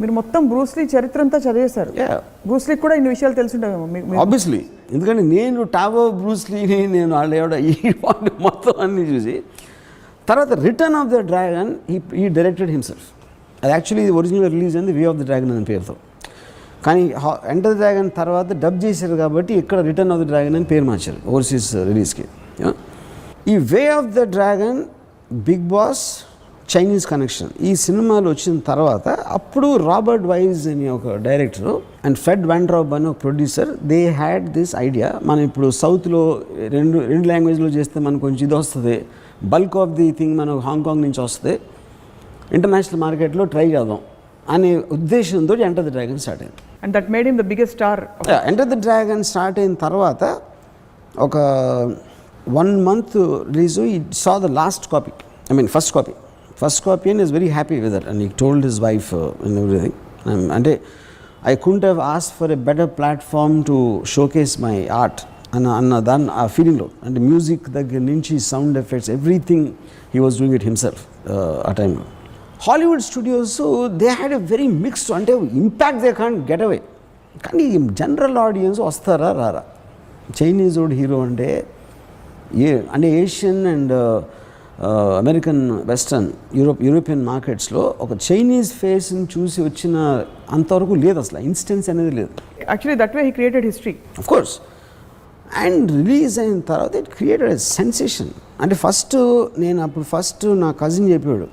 మీరు మొత్తం బ్రూస్లీ చరిత్ర అంతా చదివేశారు. బ్రూస్లీ కూడా ఇన్ని విషయాలు తెలుసుంటావేమో మీకు. ఆబ్వియస్లీ, ఎందుకంటే నేను టావో బ్రూస్లీని నేను వాళ్ళు ఈ మొత్తం అన్నీ చూసి తర్వాత రిటర్న్ ఆఫ్ ద డ్రాగన్ ఈ డైరెక్టెడ్ హిమ్సెల్ఫ్. అది యాక్చువల్లీ ఒరిజినల్ రిలీజ్ అయింది వే ఆఫ్ ద డ్రాగన్ అనే పేరుతో, కానీ ఎంటర్ ద డ్రాగన్ తర్వాత డబ్ చేశారు కాబట్టి ఇక్కడ రిటర్న్ ఆఫ్ ద డ్రాగన్ అని పేరు మార్చారు ఓవర్సీస్ రిలీజ్కి. ఈ Way of the Dragon, Big Boss, Chinese Connection ఈ సినిమాలు వచ్చిన తర్వాత అప్పుడు రాబర్ట్ వైజ్ అని ఒక డైరెక్టర్ అండ్ ఫెడ్ వాండ్రాబ్ అని ఒక producer, they had this idea, మనం ఇప్పుడు సౌత్లో రెండు లాంగ్వేజ్లో చేస్తే మనకు కొంచెం ఇది వస్తుంది, బల్క్ ఆఫ్ ది థింగ్ మనకు హాంకాంగ్ నుంచి వస్తుంది, ఇంటర్నేషనల్ మార్కెట్లో ట్రై చేద్దాం అనే ఉద్దేశంతో ఎంటర్ ద డ్రాగన్ స్టార్ట్ అయింది. And that made him the biggest star. Enter the dragon start అయిన తర్వాత ఒక 1 month రిలీజ్, ఈ saw the last copy, I mean first copy and is very happy with it, and he told his wife and everything. అంటే I couldn't have asked for a better platform to showcase my art అన్న దాన్ని ఆ ఫీలింగ్లో, అంటే music దగ్గర నుంచి sound effects everything he was doing it himself ఆ టైంలో. Hollywood studios they had a very mixed, అంటే impact they can't get away, కానీ జనరల్ ఆడియన్స్ వస్తారా రారా. చైనీస్ హీరో అంటే అంటే Asian and American, western, European మార్కెట్స్లో ఒక చైనీస్ ఫేస్ని చూసి వచ్చిన అంతవరకు లేదు అసలు, ఇన్స్టెన్స్ అనేది లేదు. Actually that way he created history of course. And release అయిన తర్వాత ఇట్ క్రియేటెడ్ ఎ సెన్సేషన్. అంటే ఫస్ట్ నా కజిన్ చెప్పాడు,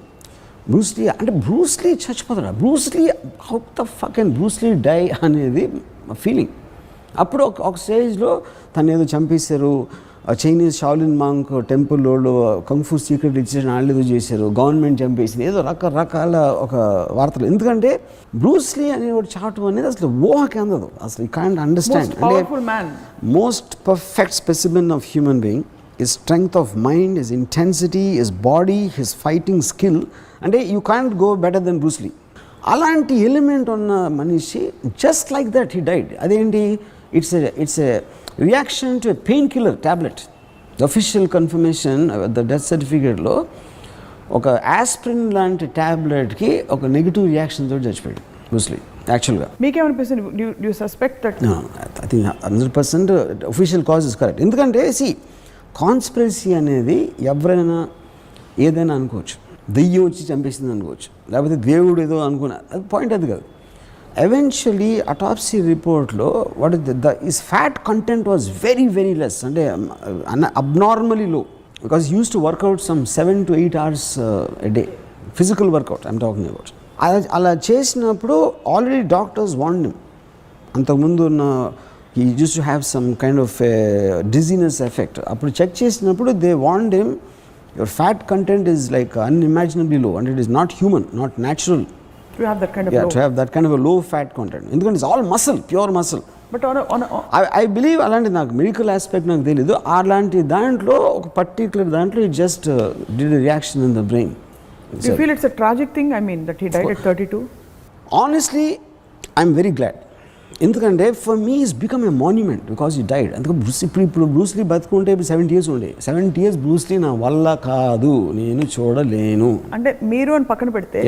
బ్రూస్లీ అంటే బ్రూస్లీ చచ్చిపోతాడా, Bruce Lee how the fuck and Bruce Lee die అనేది ఫీలింగ్. అప్పుడు ఒక స్టేజ్లో తను ఏదో చంపేశారు, చైనీస్ షాలిన్ మాంక్ టెంపుల్ వాళ్ళు కంఫూ సీక్రెట్ ఇచ్చేసి వాళ్ళు ఏదో చేశారు, గవర్నమెంట్ చంపేసింది, ఏదో రకరకాల ఒక వార్తలు. ఎందుకంటే బ్రూస్లీ అనేవాడు చాటు అనేది అసలు ఊహకి అందదు అసలు, యూ కాంట్ అండర్స్టాండ్. అంటే most perfect specimen of human being, his strength of mind, his intensity, his body, his fighting skill, అంటే you can't go better than Bruce Lee. అలాంటి ఎలిమెంట్ ఉన్న మనిషి just like that he died. అదేంటి, it's a reaction to a pain killer tablet. Official confirmation the death సర్టిఫికేట్లో ఒక aspirin లాంటి టాబ్లెట్కి ఒక నెగిటివ్ రియాక్షన్ తోటి చచ్చిపోయాడు బ్రూస్లీ. యాక్చువల్గా మీకేమనిపిస్తుంది, you suspect that? I think 100% official cause is correct. ఎందుకంటే కాన్స్పిరసీ అనేది ఎవరైనా ఏదైనా అనుకోవచ్చు, దెయ్యం వచ్చి చంపేసింది అనుకోవచ్చు, లేకపోతే దేవుడు ఏదో అనుకున్నా, అది పాయింట్ అది కాదు. ఎవెన్చువలీ అటాప్సీ రిపోర్ట్లో what is fat content was very very less, అంటే abnormally low, because use to workout some 7 to 8 hours a day, physical workout I'm talking about. అలా చేసినప్పుడు ఆల్రెడీ డాక్టర్స్ వార్న్డ్ హిమ్, అంతకుముందు ఉన్న he used to have some kind of dizziness effect. అప్పుడు check చేసినప్పుడు they warned him, your fat content is like unimaginably low and it is not human, not natural to have that kind of to have that kind of a low fat content. ఎందుకంటే it's all muscle, pure muscle. But I believe అలాంటి నాకు medical aspect నాకు తెలీదు, అలాంటి దాంట్లో ఒక particular దాంట్లో it just did a reaction in the brain. Do you feel it's a tragic thing, I mean, that he died at 32? Honestly, I'm very glad. ఎందుకంటే for me is become a monument because ఈ died. అందుకే ఇప్పుడు Bruce Lee బతుకుంటే ఇప్పుడు 70 years ఉండే, 70 years Bruce Lee నా వల్ల కాదు, నేను చూడలేను. అంటే మీరు అని పక్కన పెడితే,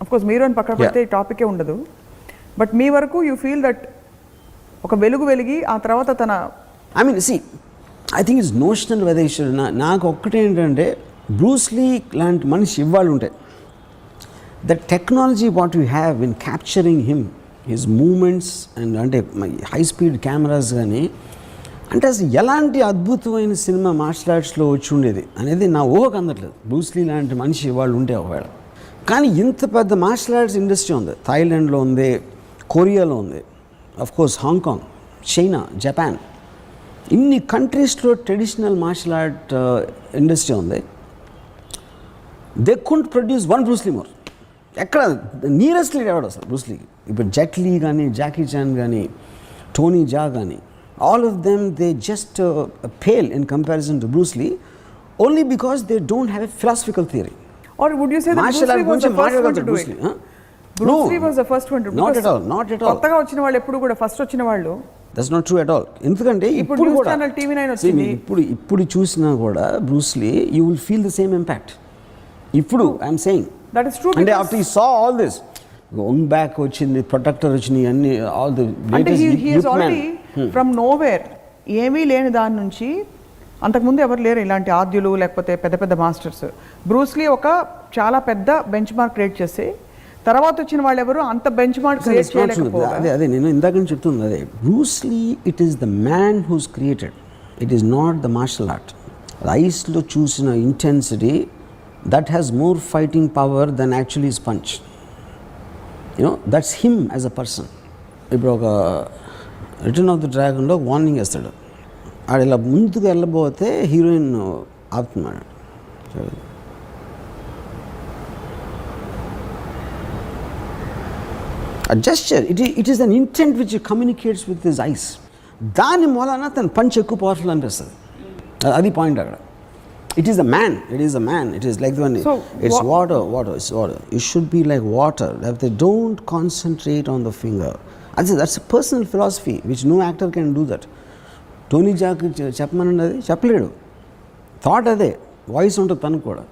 ఆఫ్ కోర్స్ మీరు అని పక్కన పెడితే ఈ టాపికే ఉండదు, బట్ మీ వరకు యూ ఫీల్ దట్ ఒక వెలిగి ఆ తర్వాత తన I mean I think it's notional weather issue. నాకు ఒక్కటేంటంటే బ్రూస్లీ లాంటి మనిషి ఇవ్వాలి ఉంటాయి, the technology what you have in capturing him, his moments and అంటే హై స్పీడ్ కెమెరాస్ కానీ, అంటే అసలు ఎలాంటి అద్భుతమైన సినిమా మార్షల్ ఆర్ట్స్లో వచ్చి ఉండేది అనేది నా ఊహకు అందట్లేదు. బ్రూస్లీ లాంటి మనిషి వాళ్ళు ఉంటే ఒకవేళ. కానీ ఇంత పెద్ద మార్షల్ ఆర్ట్స్ ఇండస్ట్రీ ఉంది, థాయిలాండ్లో ఉంది, కొరియాలో ఉంది, అఫ్కోర్స్ హాంకాంగ్, చైనా, జపాన్, ఇన్ని కంట్రీస్లో ట్రెడిషనల్ మార్షల్ ఆర్ట్ ఇండస్ట్రీ ఉంది. They could produce one Bruce Lee more. ఎక్కడ నియరెస్ట్లీ ఎవడు అసలు బ్రూస్లీకి? ఇప్పుడు జెట్ లీ కానీ, జాకీ చాన్ కానీ, టోనీ జా కానీ, all of them they just pale in comparison to Bruce Lee, only because they don't have a philosophical theory. Or would you say that Bruce Lee was the first one to do it? Bruce Lee was the first one to do it. Not at all, not at all. కొత్తగా వచ్చిన వాళ్ళు ఎప్పుడు కూడా first వచ్చిన వాళ్ళు. That's not true at all. ఎందుకంటే ఇప్పుడు కూడా ఛానల్ టీవీ 9 వచ్చింది, ఇప్పుడు చూసినా కూడా Bruce Lee, you will feel the same impact. ఇప్పుడు I'm saying that is true, and after you saw all this, own back వచ్చింది, ప్రొటెక్టర్ వచ్చినాయి, అన్ని ఆల్ ది అంటే he is already from nowhere, ఏమీ లేని దాని నుంచి. అంతకుముందు ఎవరు లేరు ఇలాంటి ఆద్యులు లేకపోతే పెద్ద పెద్ద మాస్టర్స్. బ్రూస్లీ ఒక చాలా పెద్ద బెంచ్ మార్క్ క్రియేట్ చేసి తర్వాత వచ్చిన వాళ్ళు ఎవరు అంత బెంచ్ మార్క్ క్రియేట్ చేయలేకపోయారు. అదే నేను ఇందాక నుంచి చెప్తుంది అదే, Bruce Lee it is the man who's created, it is not the martial art. ఐస్లో చూసిన intensity that has more fighting power than actually is punch. You know that's him as a person. ఇప్పుడు ఒక రిటర్న్ ఆఫ్ ద డ్రాగన్లో warning వేస్తాడు, ఆడ ఇలా ముందుకు వెళ్ళబోతే హీరోయిన్ ఆపుతున్నాడు. A gesture, it is an intent which he communicates with his eyes. దాని మూలన తన పంచ్ ఎక్కువ పవర్ఫుల్ అనిపిస్తుంది. అది పాయింట్ అక్కడ. It is a man, it is a man, it is like the one, it's water, it's water. It should be like water. If they don't concentrate on the finger. That's a personal philosophy which no actor can do that. Tony Jack చెప్పమనండి, అది చెప్పలేడు. Thought అదే, voice ఉంటుంది తనకు కూడా.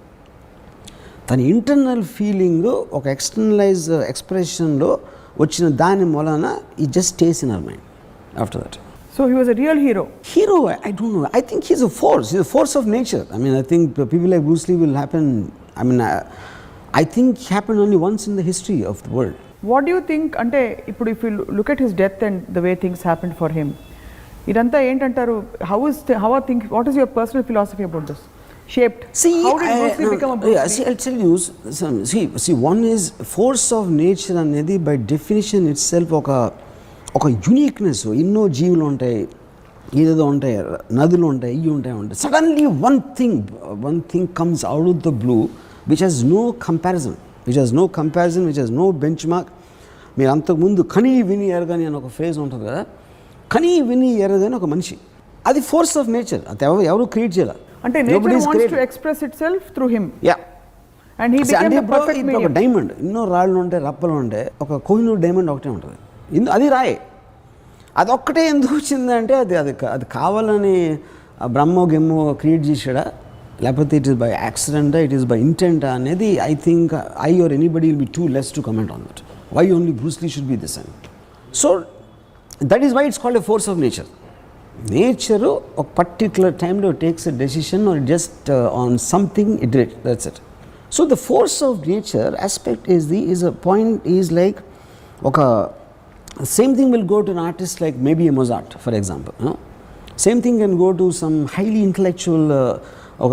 తన internal feeling ఒక externalise ఎక్స్ప్రెషన్లో వచ్చిన దాని మూలన ఈ just stays in our mind after that. So he was a real hero. Hero, I don't know. I think he's a force of nature. I mean, I think people like Bruce Lee will happen. I mean, I think happened only once in the history of the world. What do you think? అంటే ఇప్పుడు if you look at his death and the way things happened for him, ఇదంతా ఏంటంటారు? What is your personal philosophy about this? Shaped. How did Bruce Lee become a Bruce Lee? I'll tell you. See, one is force of nature అనేది by definition itself ఒక uniqueness. ఎన్నో జీవులు ఉంటాయి, ఏదేదో ఉంటాయి, నదులు ఉంటాయి, ఇవి ఉంటాయి. Suddenly one thing comes out of the blue which has no comparison, which has no benchmark. మీరు అంతకుముందు కనీ విని ఎరగని అని ఒక ఫ్రేజ్ ఉంటుంది కదా, కనీ విని ఎరగని ఒక మనిషి, అది ఫోర్స్ ఆఫ్ నేచర్. అది ఎవరు క్రియేట్ చేయాలి. అంటే nature wants to express itself through him. Yeah. And he became the perfect medium. ఒక డైమండ్, ఎన్నో రాళ్ళు ఉంటాయి, రప్పలు ఉంటాయి, ఒక కోహినూర్ డైమండ్ ఒకటే ఉంటుంది. అది రాయి. అదొక్కటే ఎందుకు వచ్చిందంటే అది కావాలని బ్రహ్మో గెమ్మో క్రియేట్ చేసాడా, లేకపోతే ఇట్ ఈస్ బై యాక్సిడెంటా, ఇట్ ఈస్ బై ఇంటెంటా అనేది I think I or anybody will be too less to comment on that. Why only Bruce Lee should be this and so that is why it's called a force of nature. Nature ఒక particular టైంలో takes a decision or just on something it that's it. So the force of nature aspect is a point is like ఒక same thing will go to an artist like maybe a Mozart, for example. You know? Same thing can go to some highly intellectual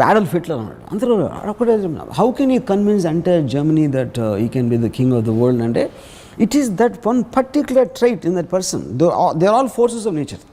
Adolf Hitler. How can you convince entire Germany that he can be the king of the world? And it is that one particular trait in that person. They are all forces of nature.